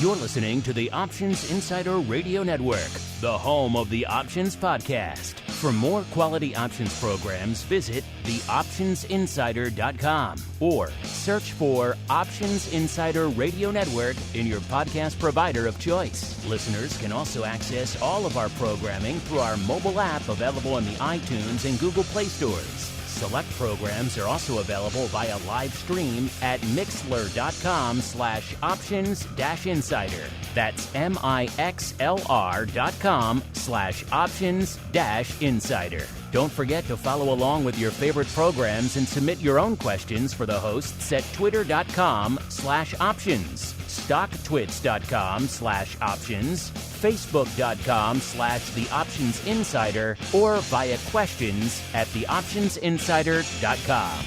You're listening to the Options Insider Radio Network, the home of the Options Podcast. For more quality options programs, visit theoptionsinsider.com or search for Options Insider Radio Network in your podcast provider of choice. Listeners can also access all of our programming through our mobile app available in the iTunes and Google Play stores. Select programs are also available via live stream at mixlr.com/options-insider. That's mixlr.com/options-insider. Don't forget to follow along with your favorite programs and submit your own questions for the hosts at twitter.com/options, stocktwits.com/options, facebook.com/theoptionsinsider, or via questions at theoptionsinsider.com.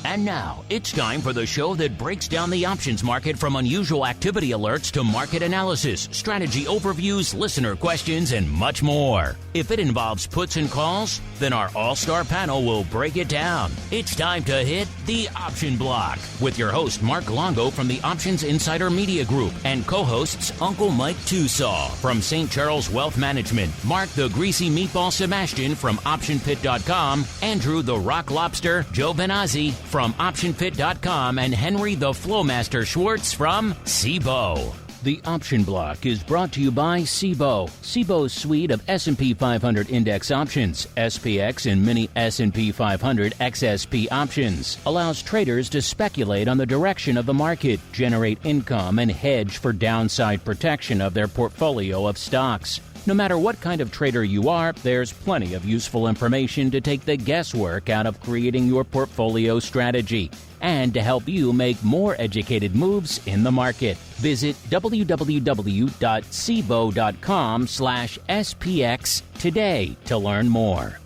And now, it's time for the show that breaks down the options market from unusual activity alerts to market analysis, strategy overviews, listener questions, and much more. If it involves puts and calls, then our all-star panel will break it down. It's time to hit the Option Block with your host, Mark Longo from the Options Insider Media Group and co-hosts Uncle Mike Tosaw from St. Charles Wealth Management, Mark the Greasy Meatball Sebastian from OptionPit.com, Andrew the Rock Lobster Joe Benazzi from OptionPit.com, and Henry the Flowmaster Schwartz from Cboe. The Option Block is brought to you by Cboe. Cboe's suite of S&P 500 index options, SPX and mini S&P 500 XSP options, allows traders to speculate on the direction of the market, generate income, and hedge for downside protection of their portfolio of stocks. No matter what kind of trader you are, there's plenty of useful information to take the guesswork out of creating your portfolio strategy and to help you make more educated moves in the market. Visit www.cboe.com/SPX today to learn more.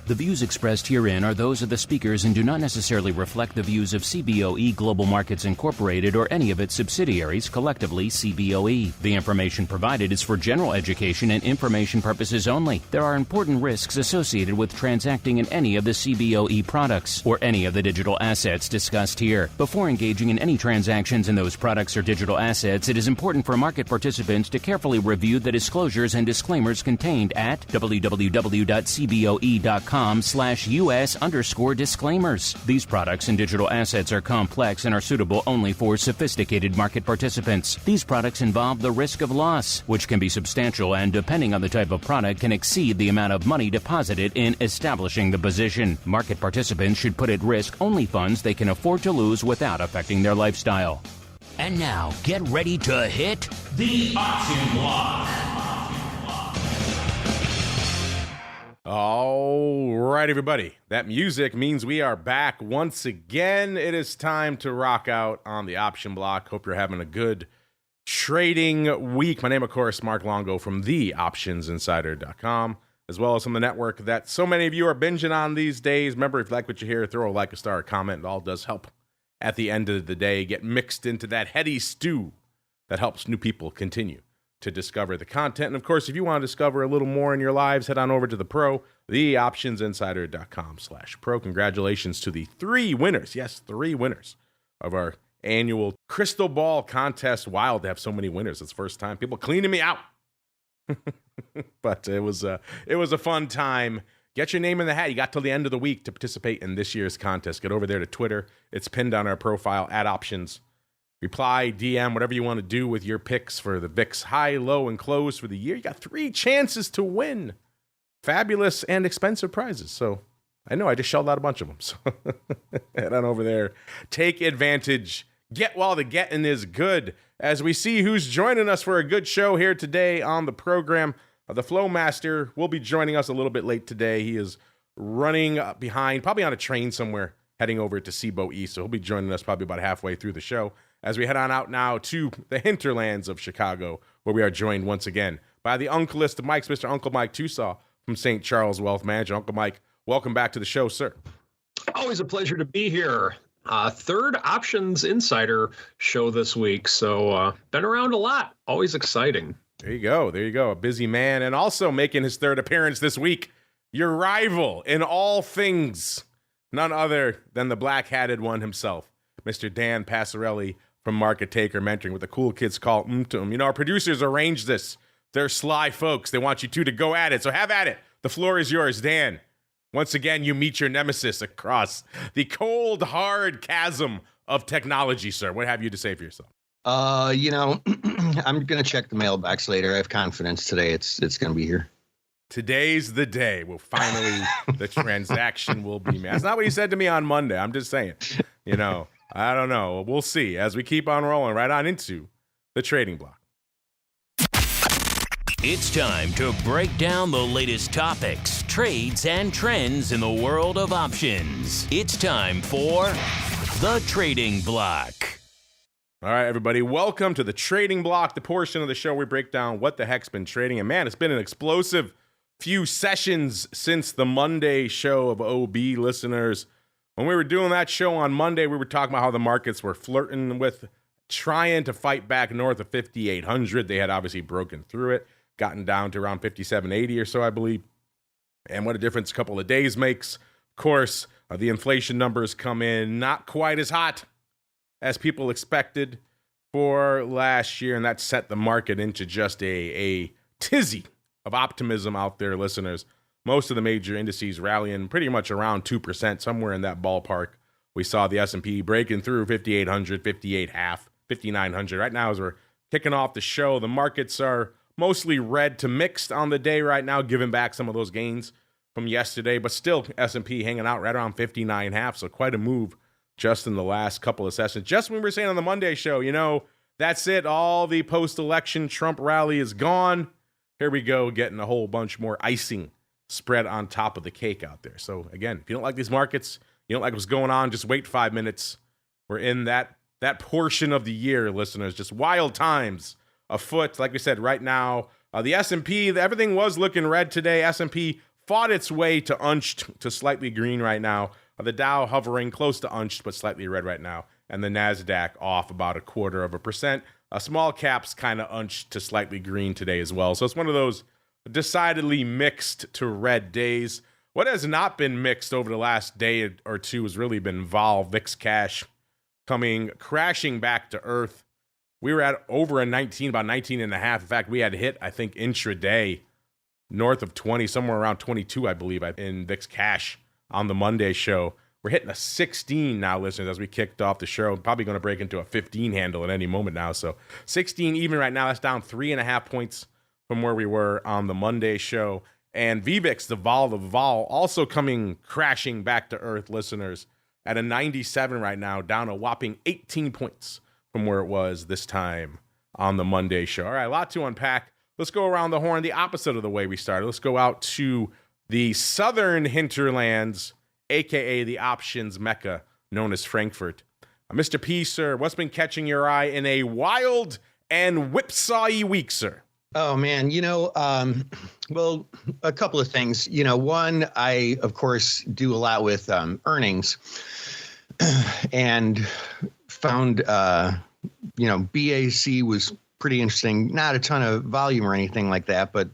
The views expressed herein are those of the speakers and do not necessarily reflect the views of Cboe Global Markets Incorporated or any of its subsidiaries, collectively Cboe. The information provided is for general education and information purposes only. There are important risks associated with transacting in any of the Cboe products or any of the digital assets discussed here. Before engaging in any transactions in those products or digital assets, it is important for market participants to carefully review the disclosures and disclaimers contained at www.cboe.com/US_disclaimers. These products and digital assets are complex and are suitable only for sophisticated market participants. These products involve the risk of loss, which can be substantial and, depending on the type of product, can exceed the amount of money deposited in establishing the position. Market participants should put at risk only funds they can afford to lose without affecting their lifestyle. And now, get ready to hit the Option Block. All right, everybody. That music means we are back once again. It is time to rock out on the Option Block. Hope you're having a good trading week. My name, of course, Mark Longo from theoptionsinsider.com, as well as from the network that so many of you are binging on these days. Remember, if you like what you hear, throw a like, a star, a comment. It all does help at the end of the day get mixed into that heady stew that helps new people continue to discover the content. And of course, if you want to discover a little more in your lives, head on over to the pro, theoptionsinsider.com/pro. Congratulations to the 3 winners. Yes, 3 winners of our annual Crystal Ball contest. Wild to have so many winners. It's the first time. People cleaning me out. But it was a fun time. Get your name in the hat. You got till the end of the week to participate in this year's contest. Get over there to Twitter. It's pinned on our profile at Options. Reply, DM, whatever you want to do with your picks for the VIX high, low, and close for the year. You got 3 chances to win fabulous and expensive prizes. So I know I just shelled out a bunch of them. So head on over there. Take advantage. Get while the getting is good. As we see who's joining us for a good show here today on the program. The Flowmaster will be joining us a little bit late today. He is running behind, probably on a train somewhere, heading over to Cboe East. So he'll be joining us probably about halfway through the show, as we head on out now to the hinterlands of Chicago, where we are joined once again by the uncleist of Mikes, Mr. Uncle Mike Tosaw from St. Charles Wealth Management. Uncle Mike, welcome back to the show, sir. Always a pleasure to be here. Third Options Insider show this week, so been around a lot. Always exciting. There you go. A busy man, and also making his third appearance this week. your rival in all things, none other than the black-hatted one himself, Mr. Dan Passarelli from Market Taker Mentoring with the cool kids call to him. You know, our producers arranged this. They're sly folks. They want you two to go at it, so have at it. The floor is yours, Dan. Once again, you meet your nemesis across the cold, hard chasm of technology, sir. What have you to say for yourself? I'm going to check the mailbox later. I have confidence today it's going to be here. Today's the day. Well, finally, the transaction will be made. That's not what he said to me on Monday. I'm just saying, I don't know. We'll see as we keep on rolling right on into the trading block. It's time to break down the latest topics, trades, and trends in the world of options. It's time for the Trading Block. All right, everybody, welcome to the Trading Block, the portion of the show where we break down what the heck's been trading. And man, it's been an explosive few sessions since the Monday show of OB listeners. When we were doing that show on Monday, we were talking about how the markets were flirting with trying to fight back north of 5,800. They had obviously broken through it, gotten down to around 5,780 or so, I believe. And what a difference a couple of days makes. Of course, the inflation numbers come in not quite as hot as people expected for last year, and that set the market into just a tizzy of optimism out there, listeners. Most of the major indices rallying pretty much around 2%, somewhere in that ballpark. We saw the S&P breaking through 5,800, 58.5, 5,900. Right now, as we're kicking off the show, the markets are mostly red to mixed on the day right now, giving back some of those gains from yesterday, but still S&P hanging out right around 59.5, so quite a move just in the last couple of sessions. Just when we were saying on the Monday show, that's it. All the post-election Trump rally is gone. Here we go, getting a whole bunch more icing spread on top of the cake out there. So again, if you don't like these markets, you don't like what's going on, just wait 5 minutes. We're in that portion of the year, listeners, just wild times afoot. Like we said, right now, the S&P, everything was looking red today. S&P fought its way to unched to slightly green right now. The Dow hovering close to unched, but slightly red right now. And the NASDAQ off about 0.25%. Small caps kind of unched to slightly green today as well. So it's one of those decidedly mixed to red days. What has not been mixed over the last day or two has really been vol, VIX cash coming crashing back to earth. We were at over a 19, about 19 and a half. In fact, we had hit, I think, intraday north of 20, somewhere around 22, I believe, in VIX cash on the Monday show. We're hitting a 16 now, listeners, as we kicked off the show. Probably going to break into a 15 handle at any moment now. So 16 even right now. That's down 3.5 points from where we were on the Monday show. And VVIX, the vol, also coming crashing back to earth, listeners, at a 97 right now, down a whopping 18 points from where it was this time on the Monday show. All right, a lot to unpack. Let's go around the horn the opposite of the way we started. Let's go out to the southern hinterlands, a.k.a. the options mecca known as Frankfurt. Mr. P, sir, what's been catching your eye in a wild and whipsawy week, sir? Oh, man, well, a couple of things. One, I, of course, do a lot with earnings and found, BAC was pretty interesting. Not a ton of volume or anything like that, but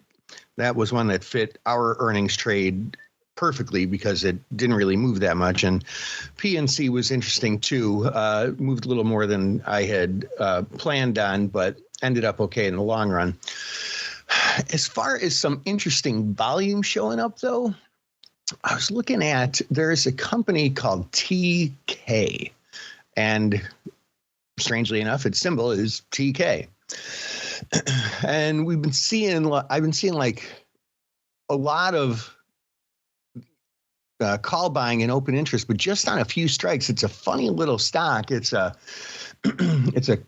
that was one that fit our earnings trade perfectly because it didn't really move that much. And PNC was interesting, too. Moved a little more than I had planned on, but ended up okay in the long run. As far as some interesting volume showing up, though, I was looking at, there's a company called TK, and strangely enough, its symbol is TK. And I've been seeing like a lot of call buying and open interest, but just on a few strikes. It's a funny little stock. It's a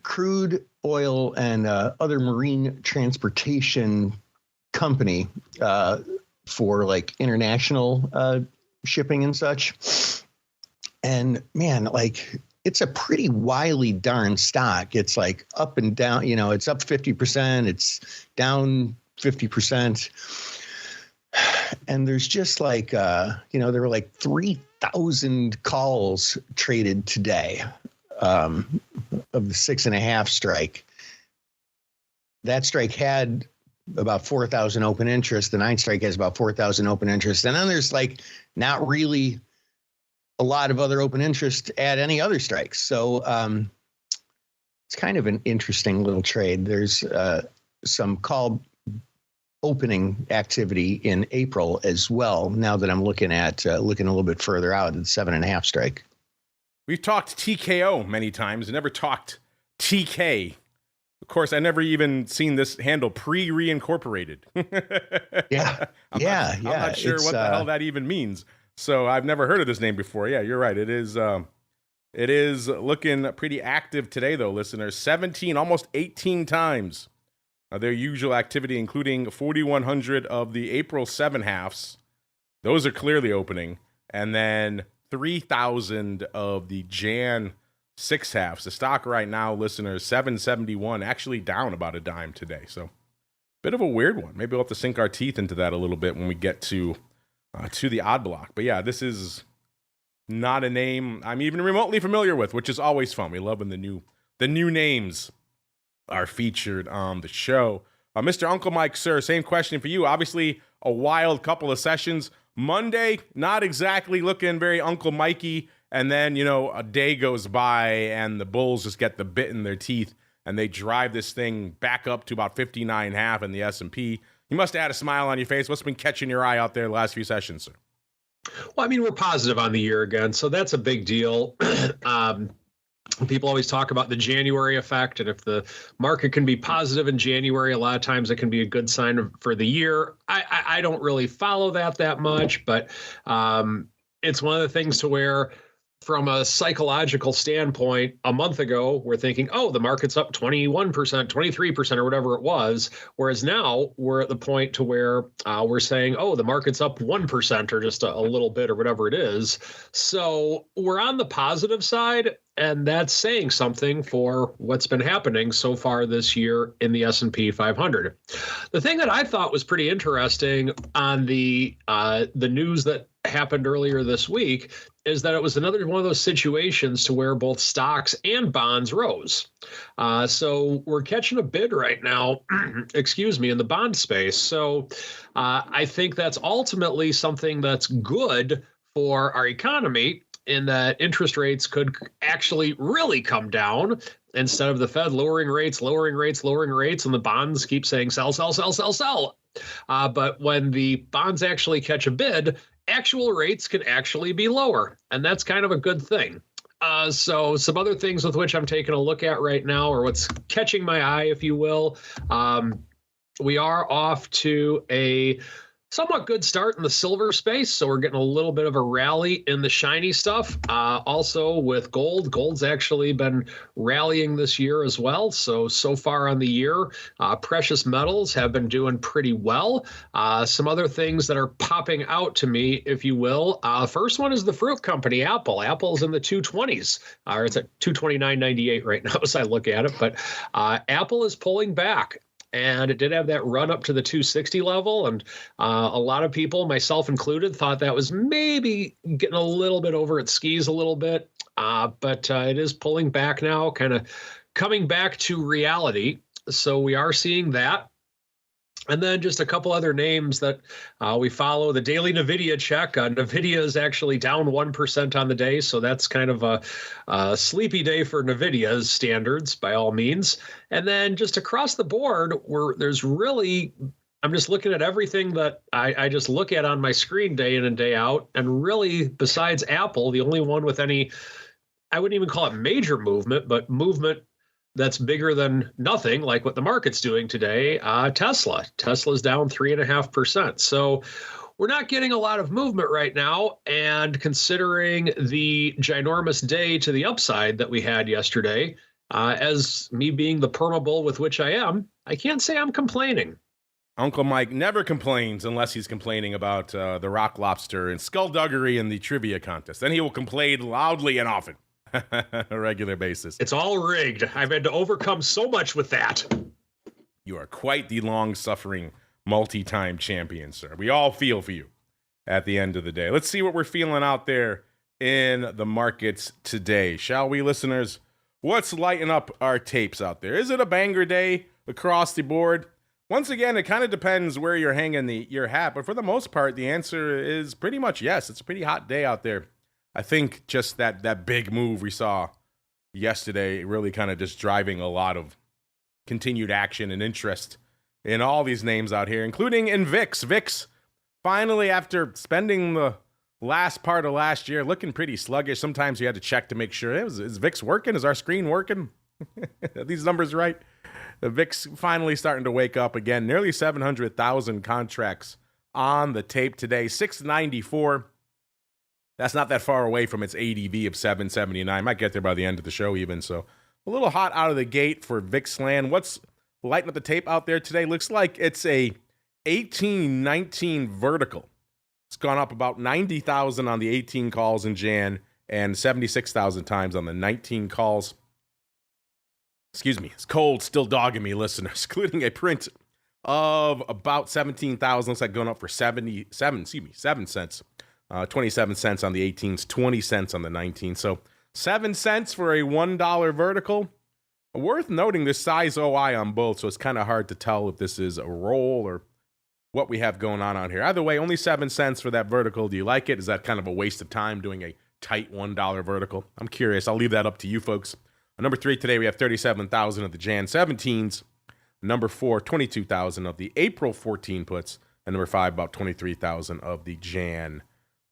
crude oil and other marine transportation company for like international shipping and such. And man, like it's a pretty wily darn stock. It's like up and down, it's up 50%, it's down 50%. And there's just like, there were like 3,000 calls traded today of the 6.5 strike. That strike had about 4,000 open interest. The 9 strike has about 4,000 open interest. And then there's like not really a lot of other open interest at any other strikes. So it's kind of an interesting little trade. There's some call opening activity in April as well. Now that I'm looking at looking a little bit further out at the 7.5 strike. We've talked TKO many times and never talked TK. Of course, I never even seen this handle pre-reincorporated. I'm not sure what the hell that even means. So I've never heard of this name before. Yeah, you're right. It is looking pretty active today, though, listeners. 17, almost 18 times their usual activity, including 4,100 of the April 7.5s. Those are clearly opening. And then 3,000 of the Jan 6.5s. The stock right now, listeners, 771, actually down about a dime today. So bit of a weird one. Maybe we'll have to sink our teeth into that a little bit when we get to the odd block. But yeah, this is not a name I'm even remotely familiar with, which is always fun. We love when the new names are featured on the show. Mr. Uncle Mike, sir, same question for you. Obviously, a wild couple of sessions. Monday, not exactly looking very Uncle Mikey. And then, a day goes by and the Bulls just get the bit in their teeth and they drive this thing back up to about 59.5 in the S&P. You must have had a smile on your face. What's been catching your eye out there the last few sessions, sir? Well, I mean, we're positive on the year again, so that's a big deal. People always talk about the January effect, and if the market can be positive in January, a lot of times it can be a good sign for the year. I don't really follow that much, but it's one of the things to where, from a psychological standpoint, a month ago, we're thinking, oh, the market's up 21%, 23%, or whatever it was. Whereas now we're at the point to where we're saying, oh, the market's up 1% or just a little bit or whatever it is. So we're on the positive side, and that's saying something for what's been happening so far this year in the S&P 500. The thing that I thought was pretty interesting on the news that happened earlier this week is that it was another one of those situations to where both stocks and bonds rose. So we're catching a bid right now, in the bond space. So I think that's ultimately something that's good for our economy, in that interest rates could actually really come down instead of the Fed lowering rates, and the bonds keep saying sell, sell, sell, sell, sell. But when the bonds actually catch a bid, actual rates can actually be lower, and that's kind of a good thing. So some other things with which I'm taking a look at right now, or what's catching my eye, if you will. We are off to a somewhat good start in the silver space, so we're getting a little bit of a rally in the shiny stuff. Also with gold's actually been rallying this year as well. So far on the year, precious metals have been doing pretty well. Some other things that are popping out to me, if you will. First one is the fruit company, Apple. Apple's in the 220s, or it's at 229.98 right now as I look at it. But Apple is pulling back. And it did have that run up to the 260 level. And a lot of people, myself included, thought that was maybe getting a little bit over its skis a little bit. But it is pulling back now, kind of coming back to reality. So we are seeing that. And then just a couple other names that we follow. The daily NVIDIA check. NVIDIA is actually down 1% on the day. So that's kind of a sleepy day for NVIDIA's standards, by all means. And then just across the board, I'm just looking at everything that I just look at on my screen day in and day out. And really, besides Apple, the only one with any, I wouldn't even call it major movement, but movement that's bigger than nothing, like what the market's doing today, Tesla. Tesla's down 3.5%. So we're not getting a lot of movement right now. And considering the ginormous day to the upside that we had yesterday, as me being the perma-bull with which I am, I can't say I'm complaining. Uncle Mike never complains unless he's complaining about the rock lobster and skullduggery in the trivia contest. Then he will complain loudly and often. A regular basis. It's all rigged. I've had to overcome so much with that. You are quite the long-suffering multi-time champion, sir. We all feel for you at the end of the day. Let's see what we're feeling out there in the markets today. Shall we, listeners? What's lighting up our tapes out there? Is it a banger day across the board? Once again, it kind of depends where you're hanging your hat, but for the most part, the answer is pretty much yes. It's a pretty hot day out there. I think just that big move we saw yesterday really kind of just driving a lot of continued action and interest in all these names out here, including in VIX. VIX finally, after spending the last part of last year looking pretty sluggish, sometimes you had to check to make sure, is VIX working? Is our screen working? Are these numbers right? The VIX finally starting to wake up again. Nearly 700,000 contracts on the tape today. 694. That's not that far away from its ADV of 779. Might get there by the end of the show even. So a little hot out of the gate for VIX land. What's lighting up the tape out there today? Looks like it's a 18-19 vertical. It's gone up about 90,000 on the 18 calls in Jan and 76,000 times on the 19 calls. Excuse me, it's cold, still dogging me, listeners, including a print of about 17,000. Looks like going up for 7 cents. 27 cents on the 18s, 20 cents on the 19s. So 7 cents for a $1 vertical. Worth noting this size OI on both, so it's kind of hard to tell if this is a roll or what we have going on here. Either way, only 7 cents for that vertical. Do you like it? Is that kind of a waste of time doing a tight $1 vertical? I'm curious. I'll leave that up to you folks. Number 3 today, we have 37,000 of the Jan 17s. Number 4, 22,000 of the April 14 puts. And number 5, about 23,000 of the Jan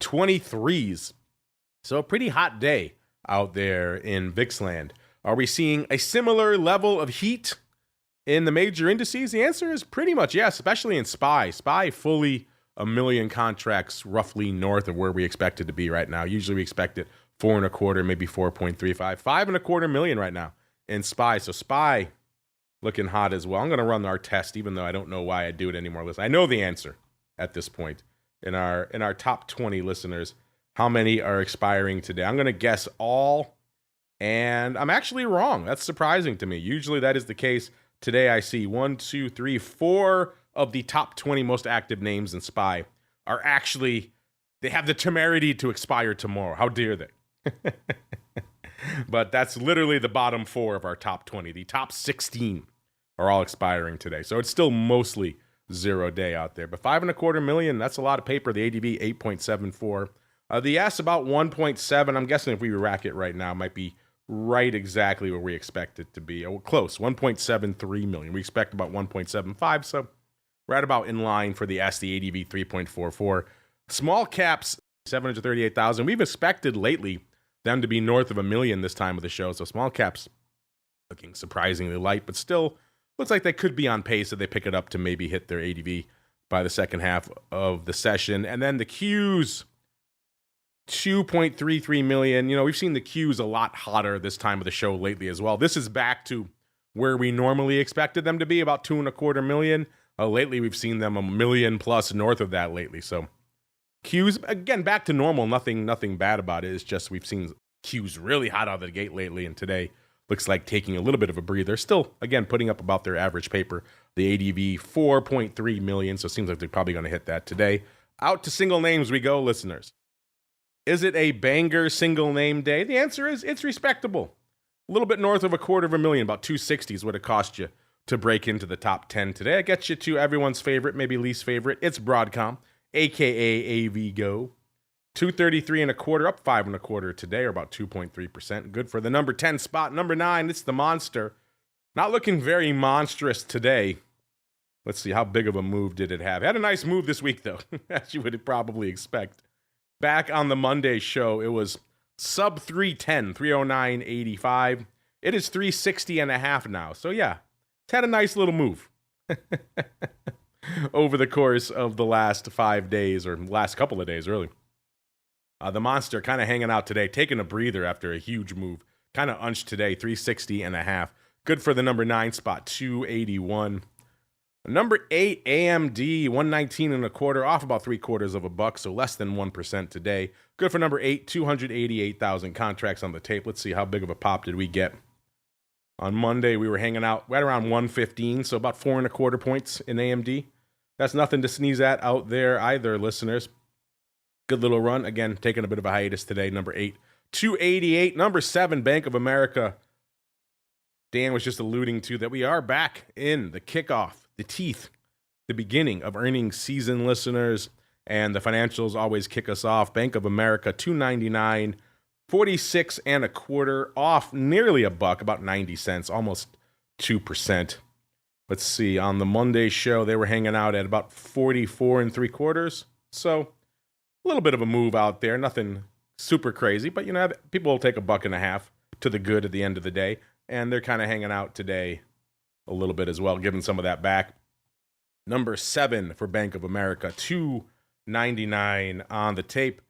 23s. So a pretty hot day out there in VIX land. Are we seeing a similar level of heat in the major indices? The answer is pretty much yes, especially in SPY. SPY fully 1 million contracts roughly north of where we expect it to be right now. Usually we expect it 4.25, maybe 4.35, 5.25 million right now in SPY. So SPY looking hot as well. I'm going to run our test, even though I don't know why I do it anymore. Listen, I know the answer at this point in our top 20 listeners. How many are expiring today? I'm going to guess all, and I'm actually wrong. That's surprising to me. Usually that is the case. Today I see 1, 2, 3, 4 of the top 20 most active names in SPY are actually, they have the temerity to expire tomorrow. How dare they? But that's literally the bottom 4 of our top 20. The top 16 are all expiring today. So it's still mostly 0 day out there. But 5.25 million, that's a lot of paper. The ADV 8.74. The S about 1.7. I'm guessing if we rack it right now, it might be right exactly where we expect it to be. Oh, close, 1.73 million. We expect about 1.75, so right about in line for the S, the ADV 3.44. Small caps, 738,000. We've expected lately them to be north of 1 million this time of the show, so small caps looking surprisingly light, but still looks like they could be on pace if they pick it up to maybe hit their ADV by the second half of the session. And then the Qs, 2.33 million. You know, we've seen the Qs a lot hotter this time of the show lately as well. This is back to where we normally expected them to be, about 2.25 million. Lately, we've seen them 1 million plus north of that lately. So Qs, again, back to normal. Nothing bad about it. It's just we've seen Qs really hot out of the gate lately, and today looks like taking a little bit of a breather. Still, again, putting up about their average paper. The ADV, 4.3 million, so it seems like they're probably going to hit that today. Out to single names we go, listeners. Is it a banger single name day? The answer is it's respectable. A little bit north of 250,000, about 260 is what it cost you to break into the top 10 today. It gets you to everyone's favorite, maybe least favorite. It's Broadcom, aka AVGO. 233.25, up 5.25 today, or about 2.3%. Good for the number 10 spot. Number 9, it's the Monster. Not looking very monstrous today. Let's see, how big of a move did it have? It had a nice move this week, though, as you would probably expect. Back on the Monday show, it was sub 310, 309.85. It is 360.5 now. So yeah, it's had a nice little move over the course of the last 5 days, or last couple of days, really. The Monster kind of hanging out today, taking a breather after a huge move. Kind of unched today, 360.5. Good for the number 9 spot, 281. Number 8, AMD, 119.25, off about 3/4 buck, so less than 1% today. Good for number 8, 288,000 contracts on the tape. Let's see how big of a pop did we get. On Monday, we were hanging out right around 115, so about 4.25 points in AMD. That's nothing to sneeze at out there either, listeners. Good little run. Again, taking a bit of a hiatus today. Number 8, 288. Number 7, Bank of America. Dan was just alluding to that we are back in the kickoff, the teeth, the beginning of earnings season, listeners, and the financials always kick us off. Bank of America, $2.99, 46 and a quarter, off nearly a buck, about 90 cents, almost 2%. Let's see, on the Monday show, they were hanging out at about 44 and three quarters. So a little bit of a move out there, nothing super crazy, but people will take a buck and a half to the good at the end of the day. And they're kind of hanging out today a little bit as well, giving some of that back. Number 7 for Bank of America, $2.99 on the tape.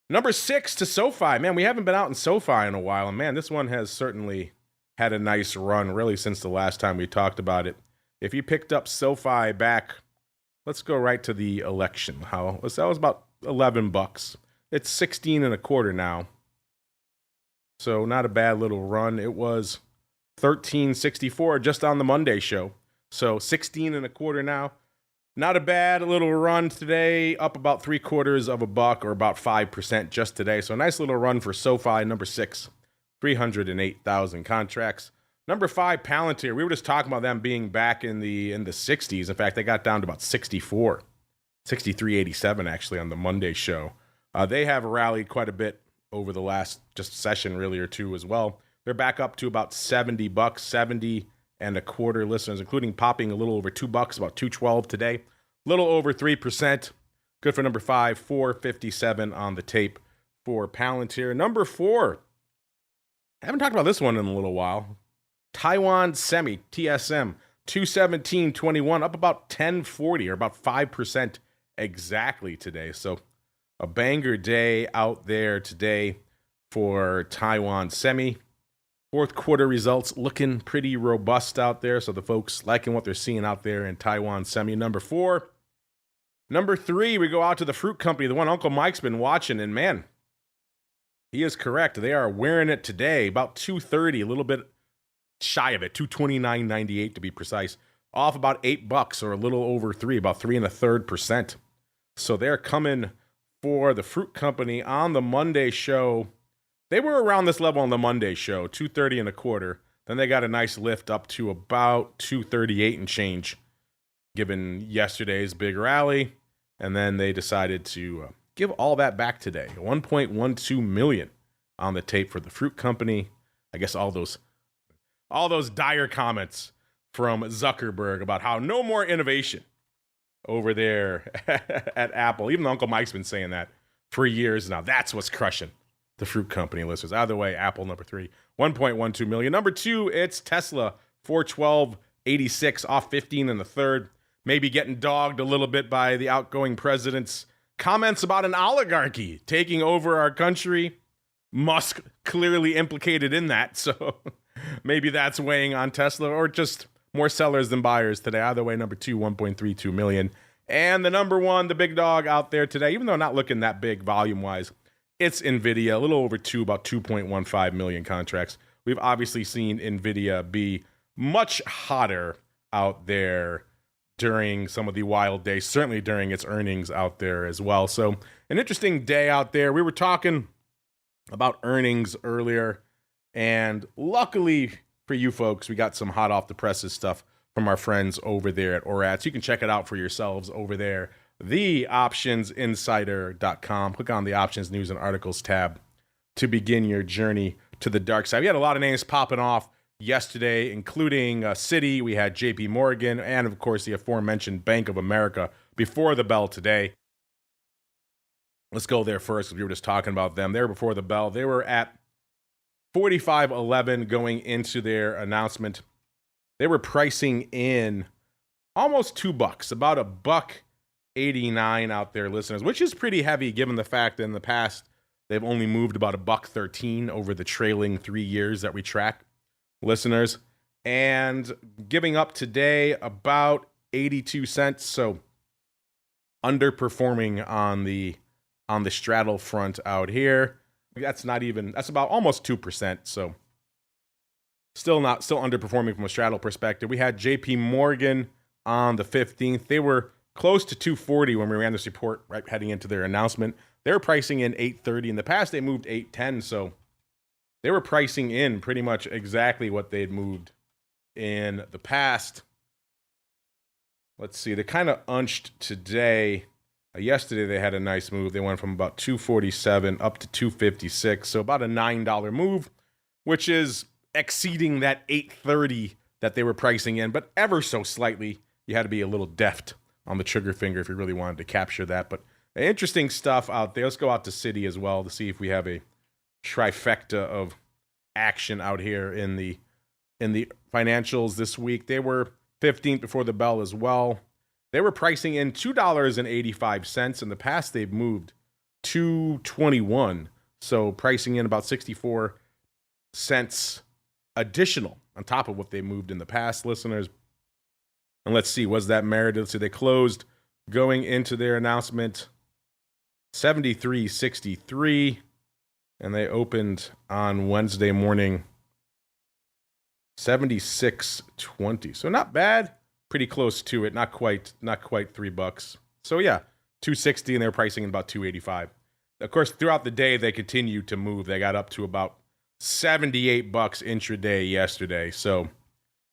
Number 6 to SOFI. Man, we haven't been out in SOFI in a while. And man, this one has certainly had a nice run, really, since the last time we talked about it. If you picked up SOFI back, let's go right to the election. That was about $11. It's 16 and a quarter now. So not a bad little run. It was $13.64 just on the Monday show. So 16 and a quarter now. Not a bad little run today, up about $0.75 or about 5% just today. So a nice little run for SOFI, number 6, 308,000 contracts. Number 5, Palantir. We were just talking about them being back in the 60s. In fact, they got down to about 64, 63.87 actually on the Monday show. They have rallied quite a bit over the last just session really or two as well. They're back up to about $70, 70 and a quarter, listeners, including popping a little over $2, about $2.12 today. A little over 3%. Good for number 5, 457 on the tape for Palantir. Number 4, I haven't talked about this one in a little while. Taiwan Semi, TSM, 217.21, up about 10.40 or about 5% exactly today. So a banger day out there today for Taiwan Semi. Fourth quarter results looking pretty robust out there. So the folks liking what they're seeing out there in Taiwan Semi. Number 4. Number 3, we go out to the fruit company, the one Uncle Mike's been watching. And man, he is correct. They are wearing it today, about 230, a little bit shy of it, 229.98 to be precise. Off about $8 or a little over 3, about 3.33%. So they're coming for the fruit company on the Monday show. They were around this level on the Monday show, 230 and a quarter. Then they got a nice lift up to about 238 and change, given yesterday's big rally. And then they decided to give all that back today. 1.12 million on the tape for the fruit company. I guess all those dire comments from Zuckerberg about how no more innovation over there at Apple. Even though Uncle Mike's been saying that for years now. That's what's crushing the fruit company, listeners. Either way, Apple, number 3, 1.12 million. Number 2, it's Tesla, 412.86, off 15 and a third. Maybe getting dogged a little bit by the outgoing president's comments about an oligarchy taking over our country. Musk clearly implicated in that, so maybe that's weighing on Tesla, or just more sellers than buyers today. Either way, number 2, 1.32 million. And the number 1, the big dog out there today, even though not looking that big volume-wise, it's NVIDIA, a little over 2, about 2.15 million contracts. We've obviously seen NVIDIA be much hotter out there during some of the wild days, certainly during its earnings out there as well. So an interesting day out there. We were talking about earnings earlier, and luckily for you folks, we got some hot off the presses stuff from our friends over there at ORATS. You can check it out for yourselves over there. TheOptionsInsider.com. Click on the Options News and Articles tab to begin your journey to the dark side. We had a lot of names popping off yesterday, including Citi. We had JP Morgan and, of course, the aforementioned Bank of America before the bell today. Let's go there first, because we were just talking about them. They were before the bell. They were at 45.11 going into their announcement. They were pricing in almost $2, about $1.89 out there, listeners, which is pretty heavy given the fact that in the past they've only moved about $1.13 over the trailing 3 years that we track, listeners, and giving up today about 82 cents. So underperforming on the straddle front out here. That's about almost 2%. So still underperforming from a straddle perspective. We had JP Morgan on the 15th. They were close to 240 when we ran this report right heading into their announcement. They were pricing in 830. In the past, they moved 810. So they were pricing in pretty much exactly what they'd moved in the past. let's see, they kind of unched today. Yesterday they had a nice move. They went from about 247 up to 256, so about a $9 move, which is exceeding that 830 that they were pricing in, but ever so slightly. You had to be a little deft on the trigger finger if you really wanted to capture that. But interesting stuff out there. Let's go out to Citi as well to see if we have a trifecta of action out here in the financials this week. They were 15th before the bell as well. They were pricing in $2.85. In the past, they've moved $2.21. So pricing in about 64 cents additional on top of what they moved in the past, listeners. And let's see, was that merited? So they closed going into their announcement 73.63, and they opened on Wednesday morning 76.20. So not bad, pretty close to it. Not quite $3. So yeah, 260, and they're pricing in about 285. Of course, throughout the day they continued to move. They got up to about $78 intraday yesterday. So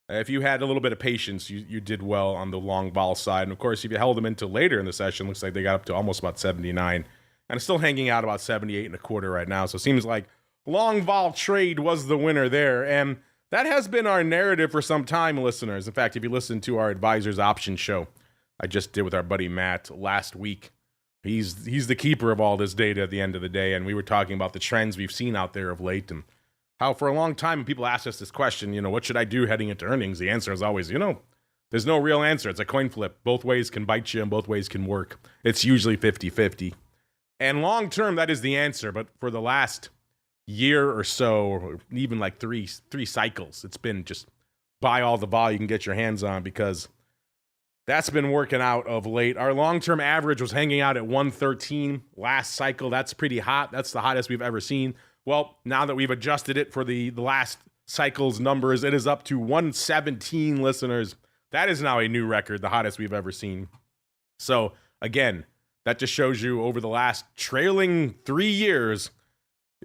if you had a little bit of patience, you did well on the long vol side. And of course, if you held them until later in the session, looks like they got up to almost about 79, and it's still hanging out about 78.25 right now. So it seems like long vol trade was the winner there. And that has been our narrative for some time, listeners. In fact, if you listen to our advisors option show I just did with our buddy Matt last week, he's the keeper of all this data at the end of the day. And we were talking about the trends we've seen out there of late, and how for a long time people ask us this question, what should I do heading into earnings? The answer is always, there's no real answer. It's a coin flip. Both ways can bite you and both ways can work. It's usually 50-50. And long term, that is the answer. But for the last year or so, or even like three cycles, it's been just buy all the vol you can get your hands on, because that's been working out of late. Our long-term average was hanging out at 113 last cycle. That's pretty hot. That's the hottest we've ever seen. Well, now that we've adjusted it for the last cycle's numbers, it is up to 117, listeners. That is now a new record, the hottest we've ever seen. So, again, that just shows you over the last trailing 3 years,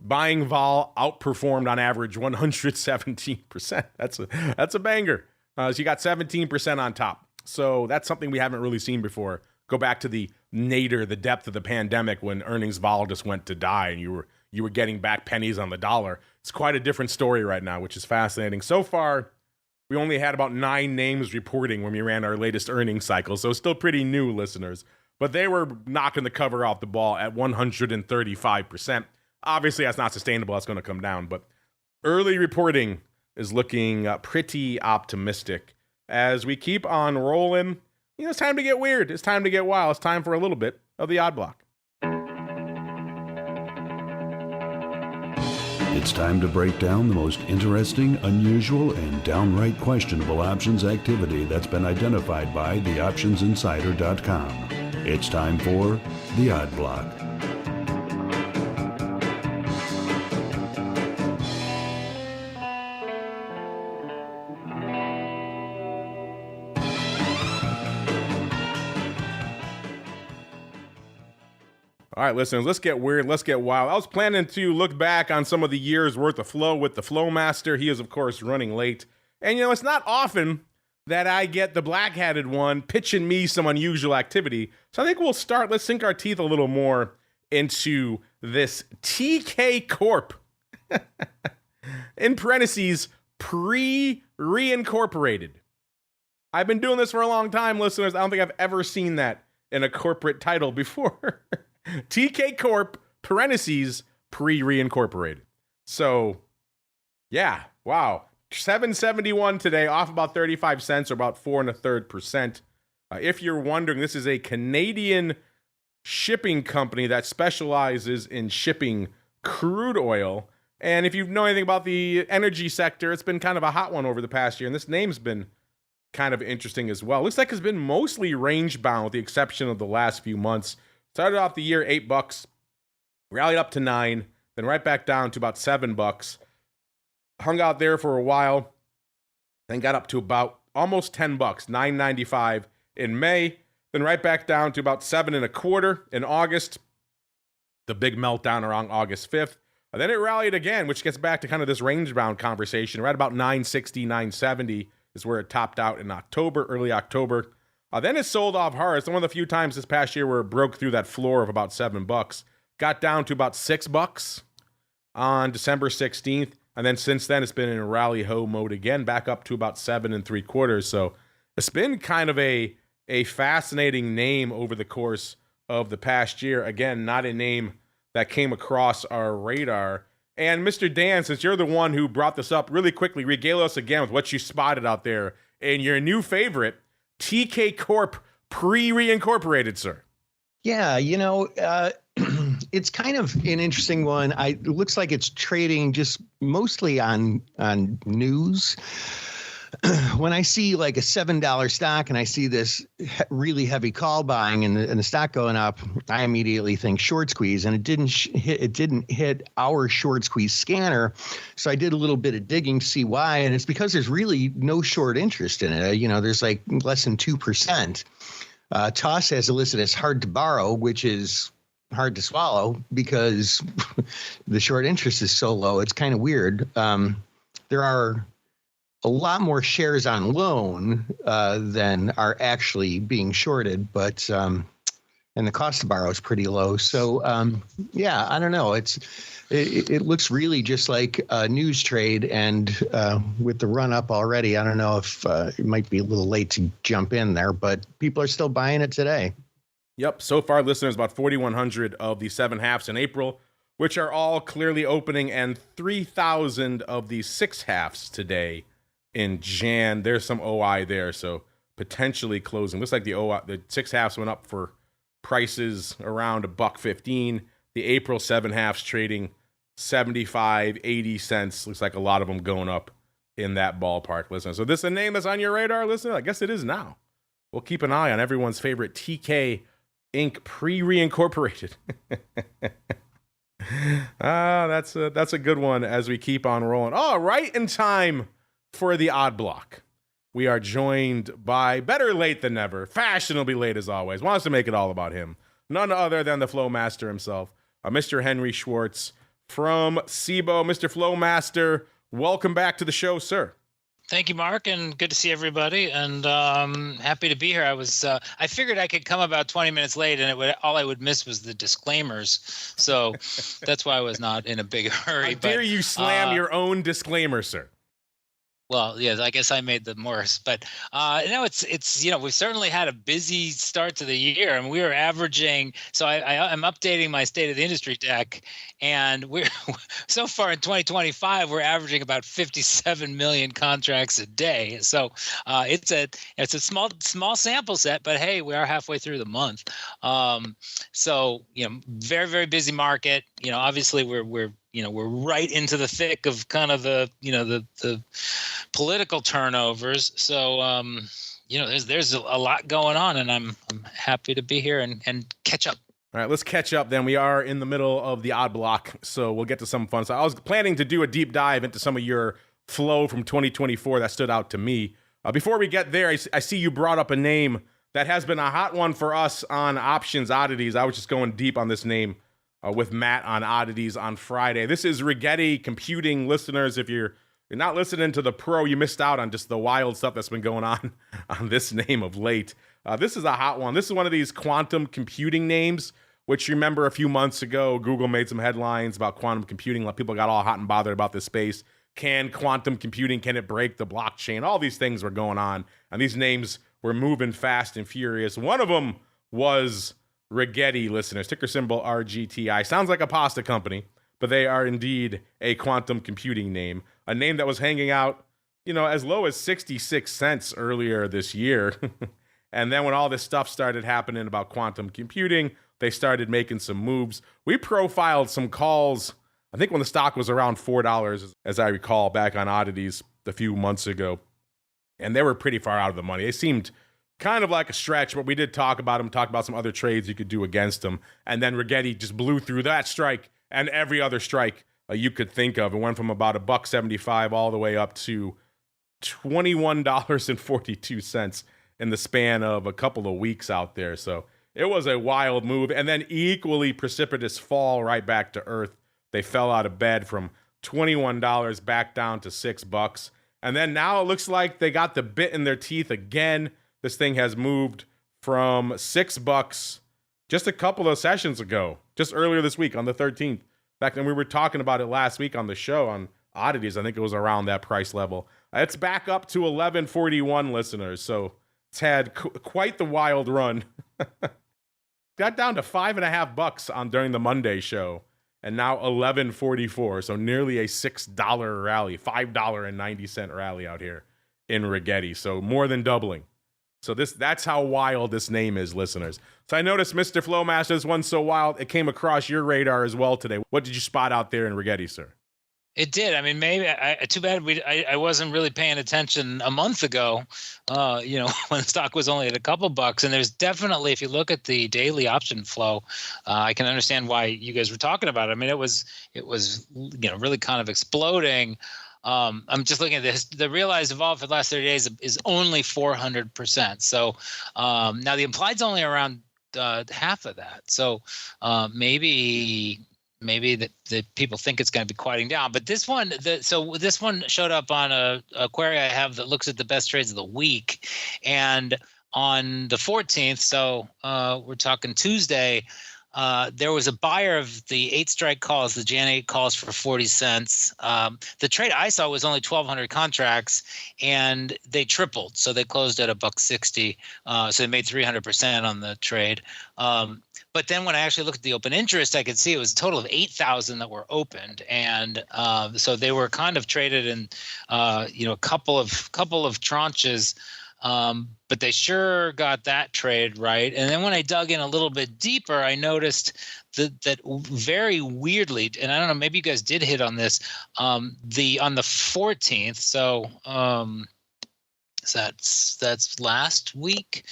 buying vol outperformed on average 117%. That's a banger. So you got 17% on top. So that's something we haven't really seen before. Go back to the nadir, the depth of the pandemic, when earnings vol just went to die and you were getting back pennies on the dollar. It's quite a different story right now, which is fascinating. So far, we only had about 9 names reporting when we ran our latest earnings cycle, so it's still pretty new, listeners. But they were knocking the cover off the ball at 135%. Obviously, that's not sustainable. That's going to come down. But early reporting is looking pretty optimistic. As we keep on rolling, it's time to get weird. It's time to get wild. It's time for a little bit of the Odd Block. It's time to break down the most interesting, unusual, and downright questionable options activity that's been identified by theoptionsinsider.com. It's time for the Odd Block. All right, listeners, let's get weird. Let's get wild. I was planning to look back on some of the years worth of flow with the Flowmaster. He is, of course, running late. And, it's not often that I get the black-hatted one pitching me some unusual activity. So I think we'll start. Let's sink our teeth a little more into this TK Corp. In parentheses, pre-reincorporated. I've been doing this for a long time, listeners. I don't think I've ever seen that in a corporate title before. TK Corp, parentheses, pre-reincorporated. So, yeah, wow. 771 today, off about 35 cents or about 4 1/3%. If you're wondering, this is a Canadian shipping company that specializes in shipping crude oil. And if you know anything about the energy sector, it's been kind of a hot one over the past year. And this name's been kind of interesting as well. Looks like it's been mostly range bound with the exception of the last few months. Started off the year $8, rallied up to $9, then right back down to about $7. Hung out there for a while, then got up to about almost $10, $9.95 in May, then right back down to about $7.25 in August. The big meltdown around August 5th. And then it rallied again, which gets back to kind of this range-bound conversation. Right about $9.60, $9.70 is where it topped out in October, early October. Then it sold off hard. It's one of the few times this past year where it broke through that floor of about $7. Got down to about $6 on December 16th. And then since then, it's been in rally ho mode again, back up to about 7.75. So it's been kind of a fascinating name over the course of the past year. Again, not a name that came across our radar. And Mr. Dan, since you're the one who brought this up, really quickly, regale us again with what you spotted out there in your new favorite, TK Corp pre-reincorporated, sir. Yeah, it's kind of an interesting one. It looks like it's trading just mostly on news. When I see like a $7 stock and I see this really heavy call buying and the stock going up, I immediately think short squeeze, and it didn't hit our short squeeze scanner. So I did a little bit of digging to see why, and it's because there's really no short interest in it. There's like less than 2%. Toss has it listed as hard to borrow, which is hard to swallow because the short interest is so low. It's kind of weird. There are a lot more shares on loan than are actually being shorted, but and the cost to borrow is pretty low. So yeah, I don't know. It looks really just like a news trade, and with the run up already, I don't know if it might be a little late to jump in there, but people are still buying it today. Yep. So far, listeners, about 4,100 of the 7 halves in April, which are all clearly opening, and 3,000 of the 6 halves today in Jan. There's some OI there, so potentially closing. Looks like the 6 halves went up for prices around $1.15. The April 7 halves trading 75, 80 cents. Looks like a lot of them going up in that ballpark, listener. So this is a name that's on your radar, listener? I guess it is now. We'll keep an eye on everyone's favorite TK Inc. pre-reincorporated. That's a good one as we keep on rolling. All right, in time for the odd block, we are joined by better late than never, fashionably late as always, wants to make it all about him, none other than the Flowmaster himself, Mr. Henry Schwartz from Cboe. Mr. Flowmaster, welcome back to the show, sir. Thank you, Mark, and good to see everybody, and happy to be here. I figured I could come about 20 minutes late, and all I would miss was the disclaimers, so that's why I was not in a big hurry. How dare you slam your own disclaimer, sir? Well, yes, I guess I made them worse, but it's we've certainly had a busy start to the year, and we were averaging. So I'm updating my state of the industry deck, and we're so far in 2025 we're averaging about 57 million contracts a day. So it's a small sample set, but hey, we are halfway through the month. So very, very busy market. Obviously we're right into the thick of kind of the political turnovers. So, there's a lot going on, and I'm happy to be here and catch up. All right, let's catch up then. We are in the middle of the odd block, so we'll get to some fun stuff. I was planning to do a deep dive into some of your flow from 2024 that stood out to me. Before we get there, I see you brought up a name that has been a hot one for us on Options Oddities. I was just going deep on this name with Matt on Oddities on Friday. This is Rigetti Computing, listeners. If you're not listening to the pro, you missed out on just the wild stuff that's been going on this name of late. This is a hot one. This is one of these quantum computing names, which you remember a few months ago, Google made some headlines about quantum computing. People got all hot and bothered about this space. Can quantum computing, can it break the blockchain? All these things were going on, and these names were moving fast and furious. One of them was Rigetti, listeners, ticker symbol RGTI. Sounds like a pasta company, but they are indeed a quantum computing name. A name that was hanging out, as low as 66 cents earlier this year. And then when all this stuff started happening about quantum computing, they started making some moves. We profiled some calls, I think when the stock was around $4, as I recall, back on Oddities a few months ago. And they were pretty far out of the money. They seemed kind of like a stretch, but we did talk about them, talk about some other trades you could do against them. And then Rigetti just blew through that strike and every other strike you could think of. It went from about $1.75 all the way up to $21.42 in the span of a couple of weeks out there. So it was a wild move, and then equally precipitous fall right back to earth. They fell out of bed from $21 back down to $6. And then now it looks like they got the bit in their teeth again. This thing has moved from $6 just a couple of sessions ago, just earlier this week on the 13th. In fact, and we were talking about it last week on the show on oddities. I think it was around that price level. It's back up to 1141 listeners, so it's had quite the wild run. Got down to $5.50 on during the Monday show, and now 1144. So nearly a $6 rally, $5.90 rally out here in Rigetti. So more than doubling. So that's how wild this name is, listeners. So I noticed, Mr. Flowmaster, this one's so wild, it came across your radar as well today. What did you spot out there in Rigetti, sir? It did. I mean, maybe too bad I wasn't really paying attention a month ago, when the stock was only at a couple bucks. And there's definitely, if you look at the daily option flow, I can understand why you guys were talking about it. I mean, it was really kind of exploding. I'm just looking at this. The realized vol for the last 30 days is only 400%. So now the implied's only around half of that. So maybe the people think it's going to be quieting down, but this one showed up on a query I have that looks at the best trades of the week, and on the 14th, so we're talking Tuesday, there was a buyer of the 8 strike calls, the Jan 8 calls for 40 cents. The trade I saw was only 1,200 contracts, and they tripled, so they closed at $1.60. So they made 300% on the trade. But then when I actually looked at the open interest, I could see it was a total of 8,000 that were opened, and so they were kind of traded in, a couple of tranches. But they sure got that trade right. And then when I dug in a little bit deeper, I noticed that very weirdly, and I don't know, maybe you guys did hit on this, on the 14th. So that's last week.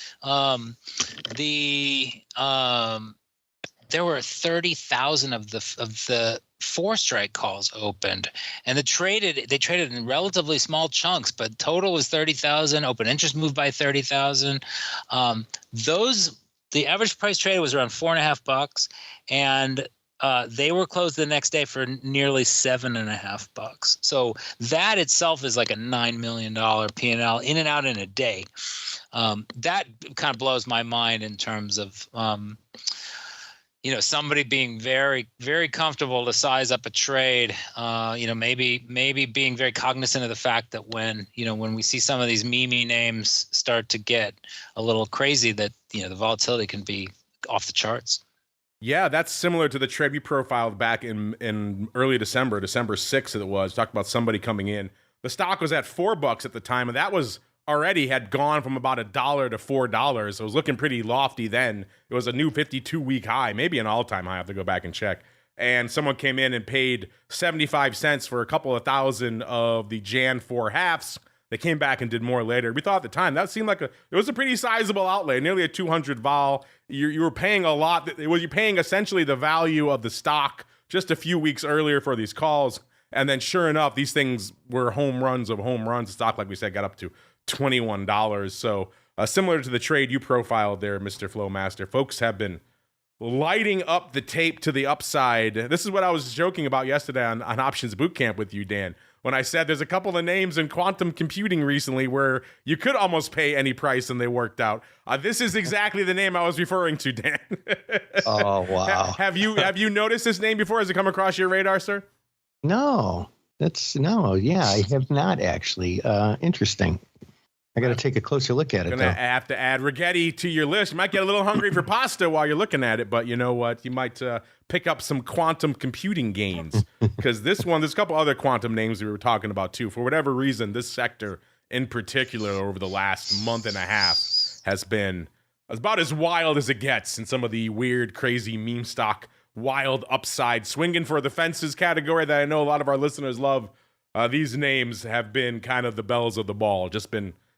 There were 30,000 of the 4 strike calls opened, and they traded in relatively small chunks, but total was 30,000. Open interest moved by 30,000. The average price traded was around $4.50, and they were closed the next day for nearly $7.50. So that itself is like a $9 million P&L in and out in a day. That kind of blows my mind in terms of somebody being very, very comfortable to size up a trade, maybe being very cognizant of the fact that when we see some of these meme names start to get a little crazy, that, the volatility can be off the charts. Yeah, that's similar to the trade we profiled back in early December 6th it was. Talked about somebody coming in. The stock was at $4 at the time, and that was already had gone from about $1 to $4. So it was looking pretty lofty then. It was a new 52-week high, maybe an all-time high. I have to go back and check. And someone came in and paid 75 cents for a couple of thousand of the Jan 4 halves. They came back and did more later. We thought at the time that seemed like it was a pretty sizable outlay, nearly a 200 vol. You were paying a lot. You're paying essentially the value of the stock just a few weeks earlier for these calls. And then sure enough, these things were home runs of home runs. The stock, like we said, got up to $21. So similar to the trade you profiled there, Mr. Flowmaster, folks have been lighting up the tape to the upside. This is what I was joking about yesterday on Options Bootcamp with you, Dan, when I said there's a couple of names in quantum computing recently where you could almost pay any price and they worked out. This is exactly the name I was referring to, Dan. Oh, wow. Have you noticed this name before? Has it come across your radar, sir? No, I have not actually. Interesting. I got to take a closer look at it. Gonna have to add Rigetti to your list. You might get a little hungry for pasta while you're looking at it, but you know what? You might pick up some quantum computing gains because there's a couple other quantum names we were talking about too. For whatever reason, this sector in particular over the last month and a half has been about as wild as it gets in some of the weird, crazy meme stock, wild upside, swinging for the fences category that I know a lot of our listeners love. These names have been kind of the bells of the ball.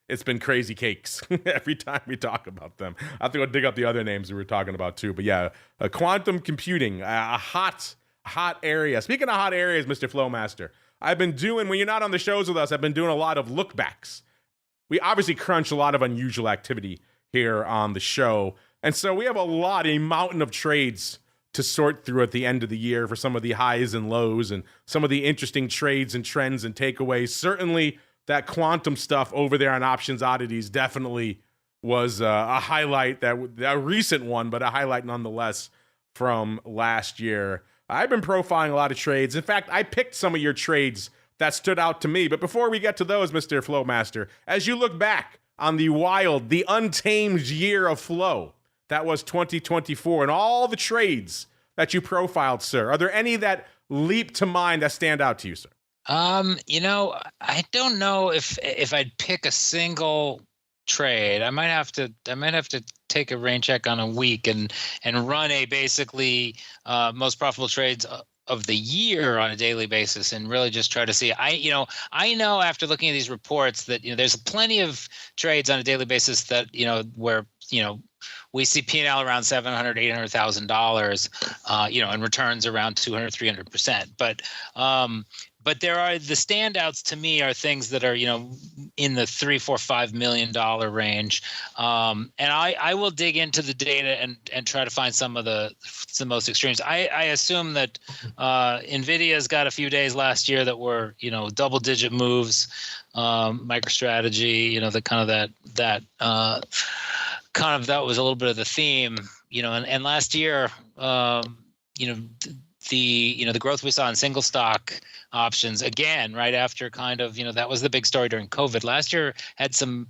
It's been crazy cakes every time we talk about them. I have to go dig up the other names we were talking about too. But yeah, quantum computing, a hot area. Speaking of hot areas, Mr. Flowmaster, I've been doing, when you're not on the shows with us, I've been doing a lot of lookbacks. We obviously crunch a lot of unusual activity here on the show. And so we have a mountain of trades to sort through at the end of the year for some of the highs and lows and some of the interesting trades and trends and takeaways. Certainly that quantum stuff over there on Options Oddities definitely was a highlight, a recent one, but a highlight nonetheless from last year. I've been profiling a lot of trades. In fact, I picked some of your trades that stood out to me. But before we get to those, Mr. Flowmaster, as you look back on the wild, the untamed year of flow that was 2024 and all the trades that you profiled, sir, are there any that leap to mind that stand out to you, sir? I don't know if I'd pick a single trade. I might have to take a rain check on a week and run a basically most profitable trades of the year on a daily basis and really just try to see. I know after looking at these reports that there's plenty of trades on a daily basis that where we see P&L around $700,000, $800,000, and returns around 200, 300%. But there are the standouts to me are things that are, in the $3, $4, $5 million range. And I will dig into the data and try to find some of the most extremes. I assume that NVIDIA's got a few days last year that were, double digit moves, MicroStrategy, that was a little bit of the theme, and last year, the growth we saw in single stock options again, right after that was the big story during COVID. Last year had some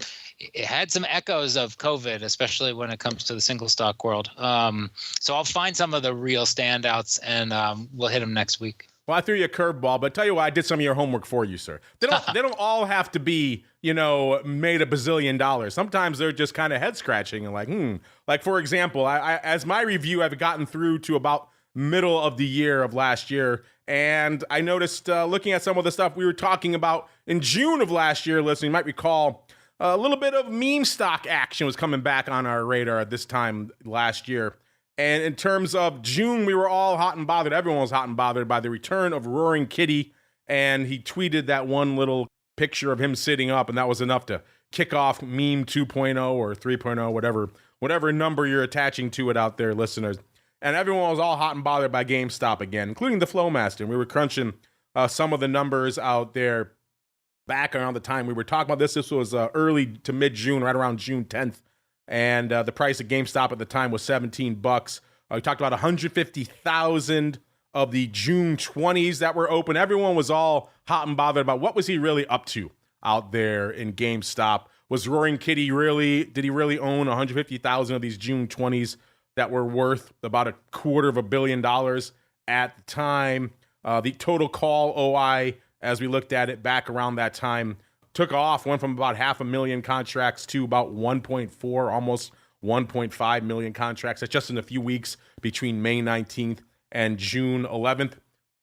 echoes of COVID, especially when it comes to the single stock world. So I'll find some of the real standouts and we'll hit them next week. Well, I threw you a curveball, but tell you what, I did some of your homework for you, sir. They don't all have to be, made $1 bazillion. Sometimes they're just kind of head scratching and like, for example, I as my review, I've gotten through to about middle of the year of last year. And I noticed looking at some of the stuff we were talking about in June of last year, listening, you might recall a little bit of meme stock action was coming back on our radar at this time last year. And in terms of June, we were all hot and bothered. Everyone was hot and bothered by the return of Roaring Kitty. And he tweeted that one little picture of him sitting up, and that was enough to kick off meme 2.0 or 3.0, whatever number you're attaching to it out there, listeners. And everyone was all hot and bothered by GameStop again, including the Flowmaster. And we were crunching some of the numbers out there back around the time we were talking about this. This was early to mid-June, right around June 10th. And the price of GameStop at the time was $17. We talked about 150,000 of the June 20s that were open. Everyone was all hot and bothered about what was he really up to out there in GameStop. Was Roaring Kitty did he really own 150,000 of these June 20s that were worth about $250 million at the time? The total call OI, as we looked at it back around that time, took off, went from about 500,000 contracts to about 1.4, almost 1.5 million contracts. That's just in a few weeks between May 19th and June 11th.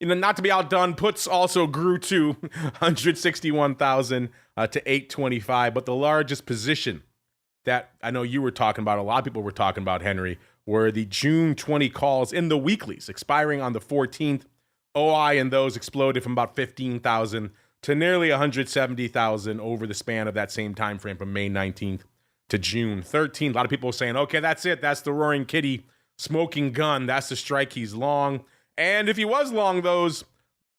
Not to be outdone, puts also grew to 161,000 to 825. But the largest position that I know you were talking about, a lot of people were talking about, Henry, were the June 20 calls in the weeklies expiring on the 14th. OI in those exploded from about 15,000 to nearly 170,000 over the span of that same time frame from May 19th to June 13th. A lot of people were saying, okay, that's it. That's the Roaring Kitty smoking gun. That's the strike he's long. And if he was long those,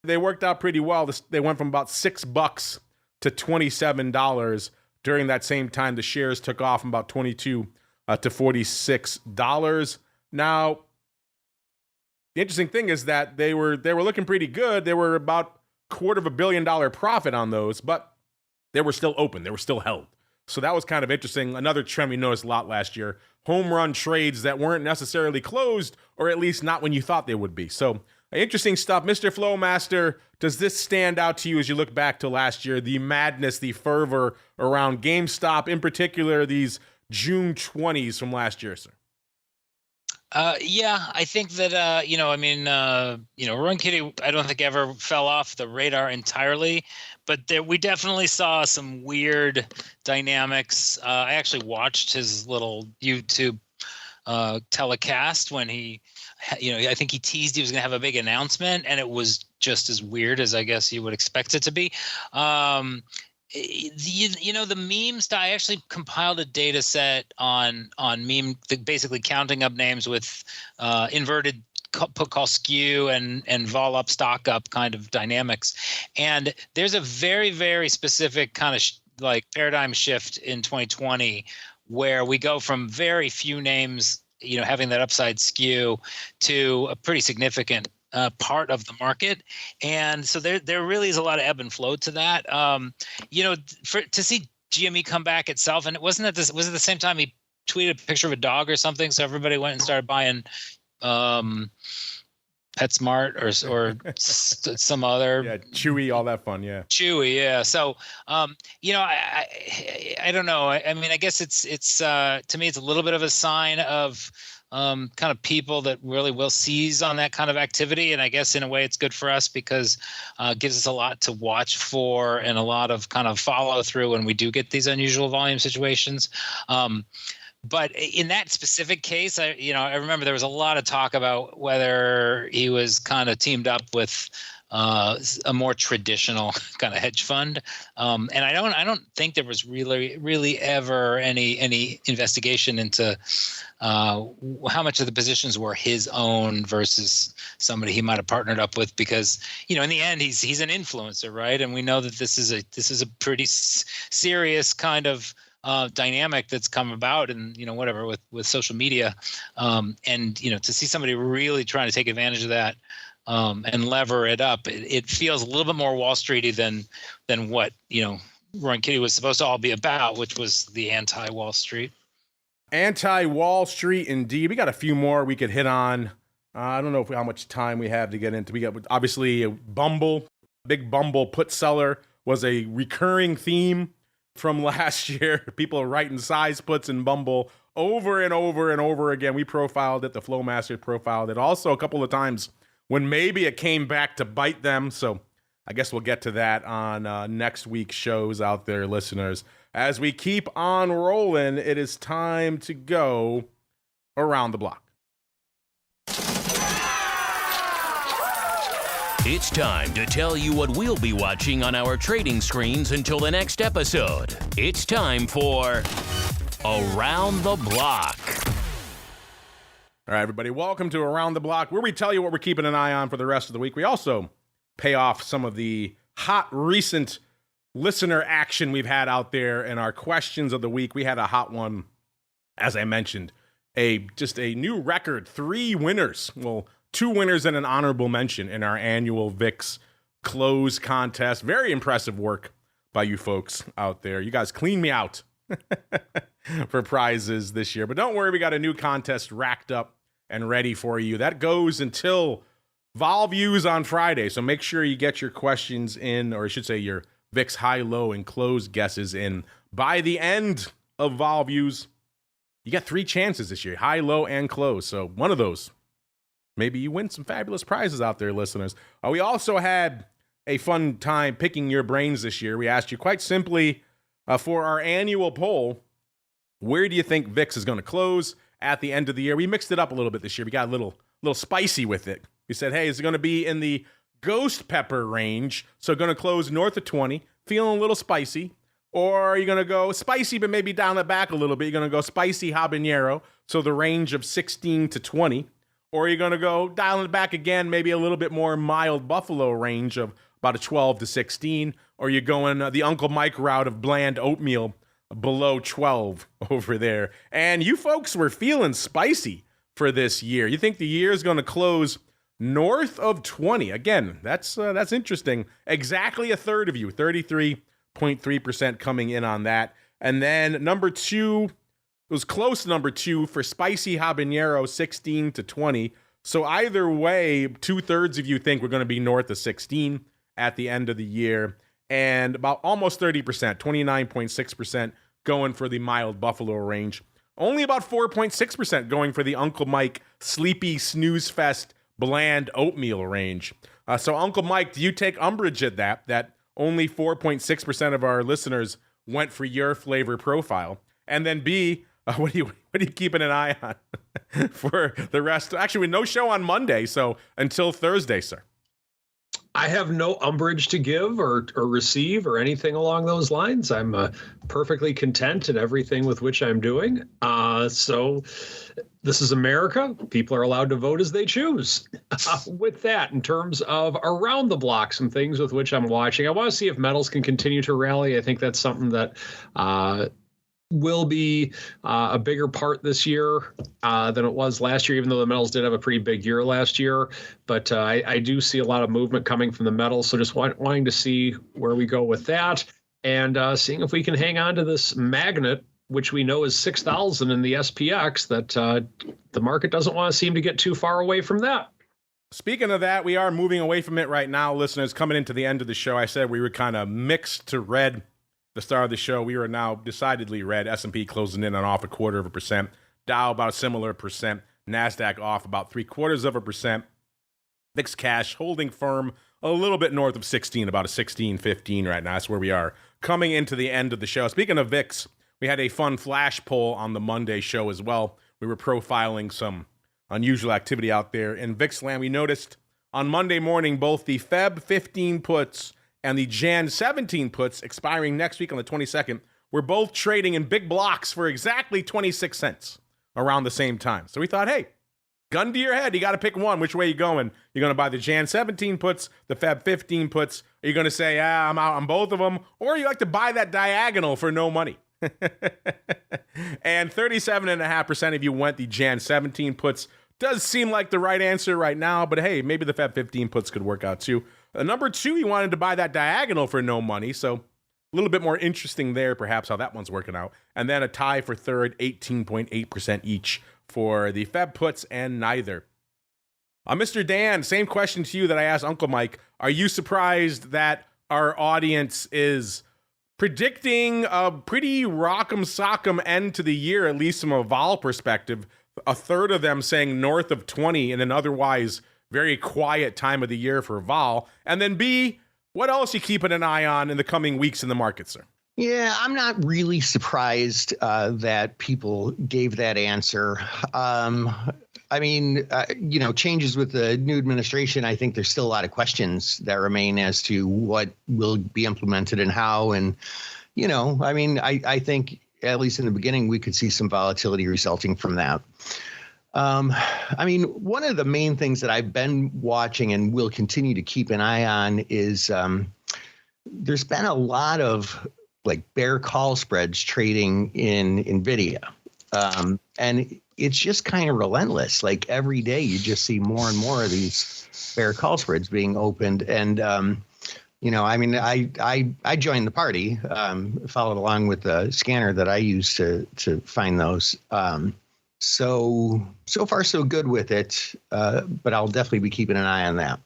they worked out pretty well. They went from about $6 to $27 during that same time. The shares took off from about $22 to $46. Now, the interesting thing is that they were looking pretty good. They were about $250 million profit on those, but they were still open. They were still held. So that was kind of interesting. Another trend we noticed a lot last year, home run trades that weren't necessarily closed, or at least not when you thought they would be. So interesting stuff. Mr. Flowmaster, does this stand out to you as you look back to last year, the madness, the fervor around GameStop, in particular, these June 20s from last year, sir? Yeah, I think that, Roaring Kitty, I don't think ever fell off the radar entirely, but we definitely saw some weird dynamics. I actually watched his little YouTube telecast when I think he teased he was going to have a big announcement, and it was just as weird as I guess you would expect it to be. The memes, I actually compiled a data set on meme, basically counting up names with inverted put call skew and vol up, stock up kind of dynamics. And there's a very, very specific kind of like paradigm shift in 2020 where we go from very few names, having that upside skew to a pretty significant part of the market. And so there really is a lot of ebb and flow to that. To see GME come back itself, and was it the same time he tweeted a picture of a dog or something, so everybody went and started buying PetSmart or some other Chewy, all that fun, Chewy, yeah. So I don't know. I mean, I guess it's to me it's a little bit of a sign of kind of people that really will seize on that kind of activity, and I guess in a way it's good for us because it gives us a lot to watch for and a lot of kind of follow through when we do get these unusual volume situations. But in that specific case, I remember there was a lot of talk about whether he was kind of teamed up with a more traditional kind of hedge fund, and I don't think there was really ever any investigation into how much of the positions were his own versus somebody he might have partnered up with, because in the end he's an influencer, right? And we know that this is a pretty serious kind of dynamic that's come about, and whatever with social media, and to see somebody really trying to take advantage of that and lever it up, it feels a little bit more Wall Streety than what Roy and Kitty was supposed to all be about, which was the anti-Wall Street. Anti-Wall Street, indeed. We got a few more we could hit on. I don't know how much time we have to get into. We got obviously Bumble, big Bumble put seller was a recurring theme from last year. People are writing size puts in Bumble over and over and over again. We profiled it. The Flowmaster profiled it also a couple of times when maybe it came back to bite them. So I guess we'll get to that on next week's shows out there, listeners. As we keep on rolling, it is time to go around the block. It's time to tell you what we'll be watching on our trading screens until the next episode. It's time for Around the Block. All right, everybody, welcome to Around the Block, where we tell you what we're keeping an eye on for the rest of the week. We also pay off some of the hot recent listener action we've had out there in our questions of the week. We had a hot one, as I mentioned, just a new record, 3 winners. Well, 2 winners and an honorable mention in our annual VIX close contest. Very impressive work by you folks out there. You guys cleaned me out for prizes this year. But don't worry, we got a new contest racked up and ready for you. That goes until Vol Views on Friday. So make sure you get your questions in, or I should say your VIX high, low, and close guesses in by the end of Vol Views. You got 3 chances this year, high, low, and close. So one of those, maybe you win some fabulous prizes out there, listeners. We also had a fun time picking your brains this year. We asked you quite simply for our annual poll, where do you think VIX is going to close at the end of the year? We mixed it up a little bit this year. We got a little spicy with it. We said, hey, is it going to be in the ghost pepper range? So going to close north of 20, feeling a little spicy. Or are you going to go spicy, but maybe down the back a little bit? You're going to go spicy habanero, so the range of 16 to 20. Or you're going to go dialing it back again, maybe a little bit more mild buffalo range of about a 12 to 16. Or you're going the Uncle Mike route of bland oatmeal below 12 over there. And you folks were feeling spicy for this year. You think the year is going to close north of 20. Again, that's interesting. Exactly a third of you, 33.3% coming in on that. And then number 2, it was close to number 2 for spicy habanero, 16 to 20. So either way, 2/3 of you think we're going to be north of 16 at the end of the year. And about almost 30%, 29.6% going for the mild buffalo range. Only about 4.6% going for the Uncle Mike sleepy snooze fest bland oatmeal range. So Uncle Mike, do you take umbrage at that only 4.6% of our listeners went for your flavor profile? And then B, what are you keeping an eye on for the rest? Actually, no show on Monday, so until Thursday, sir. I have no umbrage to give or receive or anything along those lines. I'm perfectly content in everything with which I'm doing. So this is America. People are allowed to vote as they choose. With that, in terms of around the block, some things with which I'm watching. I want to see if metals can continue to rally. I think that's something that will be a bigger part this year than it was last year, even though the metals did have a pretty big year last year. But I do see a lot of movement coming from the metals. So just wanting to see where we go with that, and seeing if we can hang on to this magnet, which we know is 6,000 in the SPX, that the market doesn't want to seem to get too far away from that. Speaking of that, we are moving away from it right now, listeners. Coming into the end of the show, I said we were kind of mixed to red. The start of the show, we are now decidedly red. S&P closing in on off 0.25%. Dow about a similar percent. NASDAQ off about 0.75%. VIX cash holding firm a little bit north of 16, about a 16.15 right now. That's where we are coming into the end of the show. Speaking of VIX, we had a fun flash poll on the Monday show as well. We were profiling some unusual activity out there. In VIX land, we noticed on Monday morning both the Feb 15 puts and the Jan 17 puts expiring next week on the 22nd were both trading in big blocks for exactly 26 cents around the same time. So we thought, hey, gun to your head, you got to pick one. Which way you going? You're going to buy the Jan 17 puts, the Feb 15 puts. Are you going to say, I'm out on both of them? Or you like to buy that diagonal for no money? And 37.5% of you went the Jan 17 puts. Does seem like the right answer right now, but hey, maybe the Feb 15 puts could work out too. Number 2, he wanted to buy that diagonal for no money, so a little bit more interesting there, perhaps, how that one's working out. And then a tie for third, 18.8% each for the Feb puts and neither. Mr. Dan, same question to you that I asked Uncle Mike. Are you surprised that our audience is predicting a pretty rock'em sock'em end to the year, at least from a vol perspective? A third of them saying north of 20 in an otherwise very quiet time of the year for vol. And then B, what else you keeping an eye on in the coming weeks in the market, sir? Yeah, I'm not really surprised that people gave that answer. I mean, changes with the new administration, I think there's still a lot of questions that remain as to what will be implemented and how. And, I think at least in the beginning, we could see some volatility resulting from that. One of the main things that I've been watching and will continue to keep an eye on is there's been a lot of bear call spreads trading in NVIDIA. And it's just kind of relentless. Like every day you just see more and more of these bear call spreads being opened. And, I joined the party, followed along with the scanner that I use to find those. So far, so good with it, but I'll definitely be keeping an eye on that.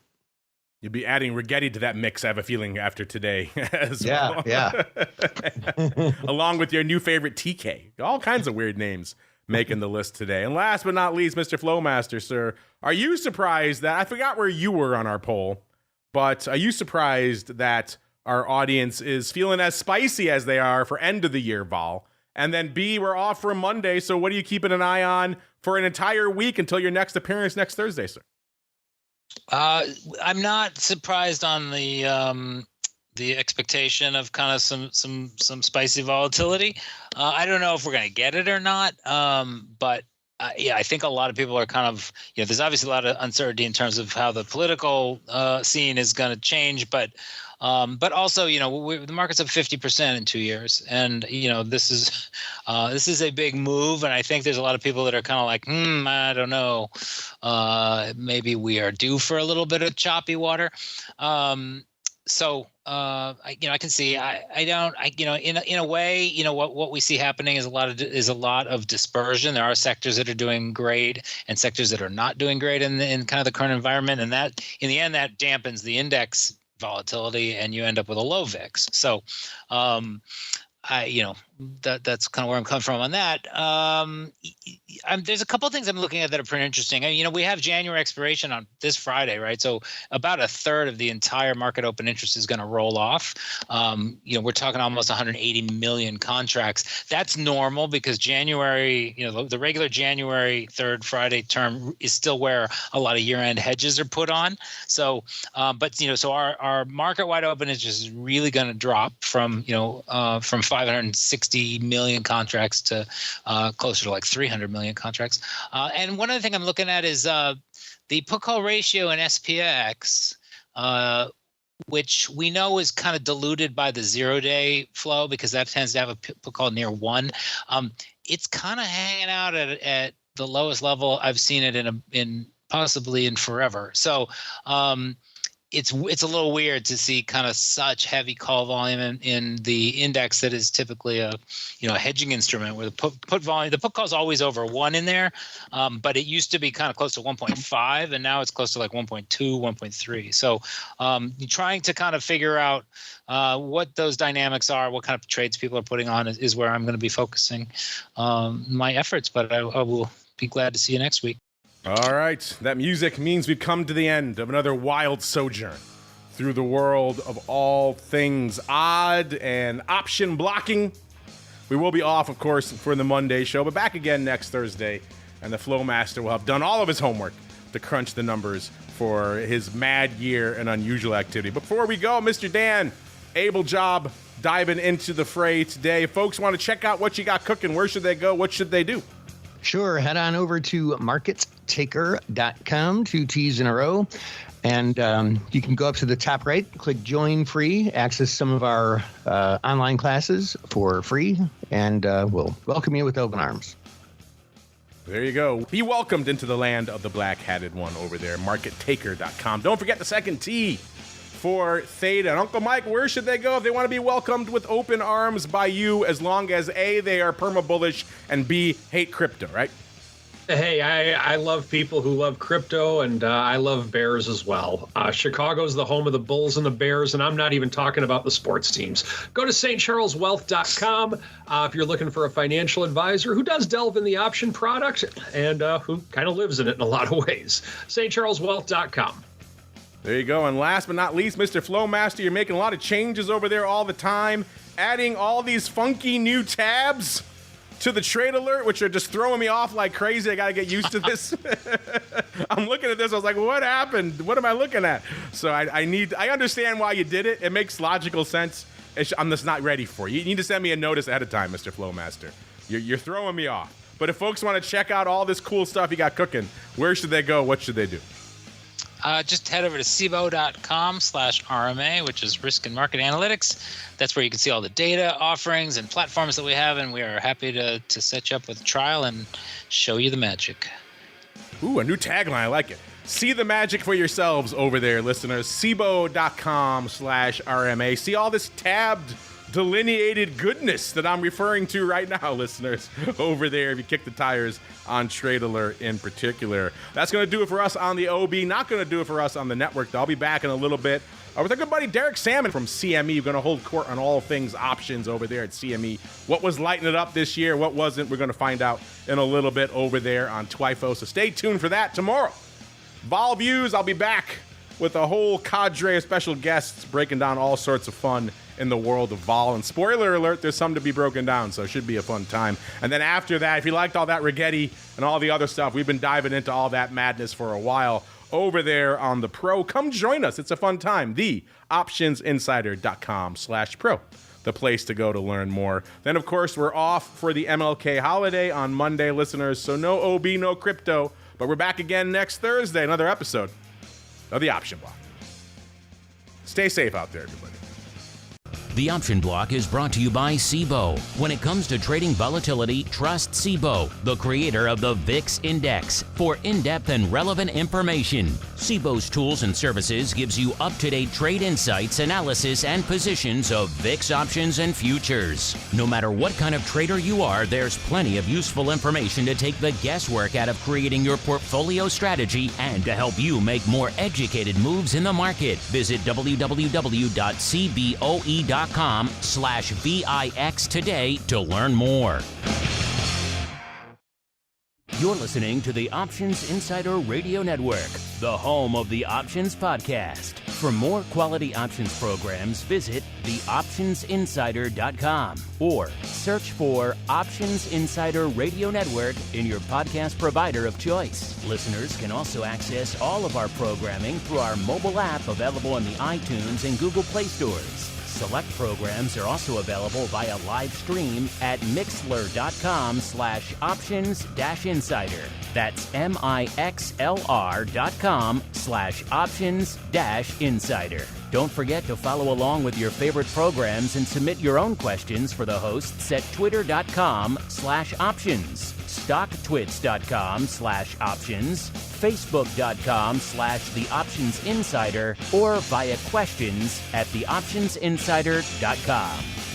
You'll be adding Rigetti to that mix, I have a feeling, after today as well. Yeah. Along with your new favorite TK. All kinds of weird names making the list today. And last but not least, Mr. Flowmaster, sir, are you surprised that, I forgot where you were on our poll, but are you surprised that our audience is feeling as spicy as they are for end of the year vol? And then B, we're off for Monday, so what are you keeping an eye on for an entire week until your next appearance next Thursday, sir? I'm not surprised on the expectation of kind of some spicy volatility. I don't know if we're going to get it or not, but I think a lot of people are kind of, there's obviously a lot of uncertainty in terms of how the political scene is going to change, but also, the market's up 50% in 2 years, and this is a big move, and I think there's a lot of people that are kind of like, I don't know, maybe we are due for a little bit of choppy water. I can see. In a way, what we see happening is a lot of dispersion. There are sectors that are doing great and sectors that are not doing great in kind of the current environment, and that in the end that dampens the index volatility, and you end up with a low VIX. So, that's kind of where I'm coming from on that. There's a couple of things I'm looking at that are pretty interesting. We have January expiration on this Friday, right? So about a third of the entire market open interest is going to roll off. We're talking almost 180 million contracts. That's normal because January, the regular January 3rd Friday term is still where a lot of year-end hedges are put on. So, so our market-wide open interest is really going to drop from 560 million contracts to closer to like 300 million contracts. And one other thing I'm looking at is the put call ratio in SPX which we know is kind of diluted by the 0-day flow because that tends to have a put call near 1. It's kind of hanging out at the lowest level I've seen it in possibly in forever. So it's a little weird to see kind of such heavy call volume in the index that is typically a hedging instrument where the put volume, the put call is always over 1 in there, but it used to be kind of close to 1.5 and now it's close to like 1.2, 1.3. So you're trying to kind of figure out what those dynamics are, what kind of trades people are putting on is where I'm going to be focusing my efforts. But I will be glad to see you next week. All right, that music means we've come to the end of another wild sojourn through the world of all things odd and option blocking. We will be off, of course, for the Monday show, but back again next Thursday, and the Flowmaster will have done all of his homework to crunch the numbers for his mad year and unusual activity. Before we go, Mr. Dan, able job diving into the fray today. If folks want to check out what you got cooking, where should they go? What should they do? Sure. Head on over to marketstaker.com, 2 T's in a row. And you can go up to the top right, click join free, access some of our online classes for free, and we'll welcome you with open arms. There you go. Be welcomed into the land of the black-hatted one over there, markettaker.com. Don't forget the second T for Theta. And Uncle Mike, where should they go if they want to be welcomed with open arms by you, as long as A, they are perma-bullish, and B, hate crypto, right? Hey, I love people who love crypto, and I love Bears as well. Chicago's the home of the Bulls and the Bears, and I'm not even talking about the sports teams. Go to stcharleswealth.com if you're looking for a financial advisor who does delve in the option product and who kind of lives in it in a lot of ways. stcharleswealth.com. There you go. And last but not least, Mr. Flowmaster, you're making a lot of changes over there all the time, adding all these funky new tabs to the trade alert, which are just throwing me off like crazy. I got to get used to this. I'm looking at this. I was like, what happened? What am I looking at? So I understand why you did it. It makes logical sense. I'm just not ready for it. You need to send me a notice ahead of time, Mr. Flowmaster. You're throwing me off. But if folks want to check out all this cool stuff you got cooking, where should they go? What should they do? Just head over to Cboe.com/RMA, which is Risk and Market Analytics. That's where you can see all the data offerings and platforms that we have, and we are happy to set you up with a trial and show you the magic. Ooh, a new tagline. I like it. See the magic for yourselves over there, listeners. Cboe.com/RMA. See all this tabbed, delineated goodness that I'm referring to right now, listeners, over there if you kick the tires on Trade Alert in particular. That's going to do it for us on the OB. Not going to do it for us on the network, though. I'll be back in a little bit with our good buddy Derek Salmon from CME. We're going to hold court on all things options over there at CME. What was lighting it up this year? What wasn't? We're going to find out in a little bit over there on TWIFO. So stay tuned for that tomorrow. Vol Views, I'll be back with a whole cadre of special guests breaking down all sorts of fun in the world of vol. And spoiler alert, there's some to be broken down, so it should be a fun time. And then after that, if you liked all that Rigetti and all the other stuff, we've been diving into all that madness for a while over there on the Pro. Come join us. It's a fun time. The optionsinsider.com/pro. The place to go to learn more. Then, of course, we're off for the MLK holiday on Monday, listeners, so no OB, no crypto. But we're back again next Thursday, another episode of The Option Block. Stay safe out there, everybody. The Option Block is brought to you by Cboe. When it comes to trading volatility, trust Cboe, the creator of the VIX Index, for in-depth and relevant information. Cboe's tools and services gives you up-to-date trade insights, analysis, and positions of VIX options and futures. No matter what kind of trader you are, there's plenty of useful information to take the guesswork out of creating your portfolio strategy and to help you make more educated moves in the market. Visit www.cboe.com/VIX today to learn more. You're listening to the Options Insider Radio Network, the home of the Options Podcast. For more quality options programs, visit theoptionsinsider.com or search for Options Insider Radio Network in your podcast provider of choice. Listeners can also access all of our programming through our mobile app available in the iTunes and Google Play stores. Select programs are also available via live stream at mixlr.com/options-insider. That's mixlr.com/options-insider. Don't forget to follow along with your favorite programs and submit your own questions for the hosts at twitter.com/options, stocktwits.com/options, facebook.com/The Options Insider, or via questions at theoptionsinsider.com.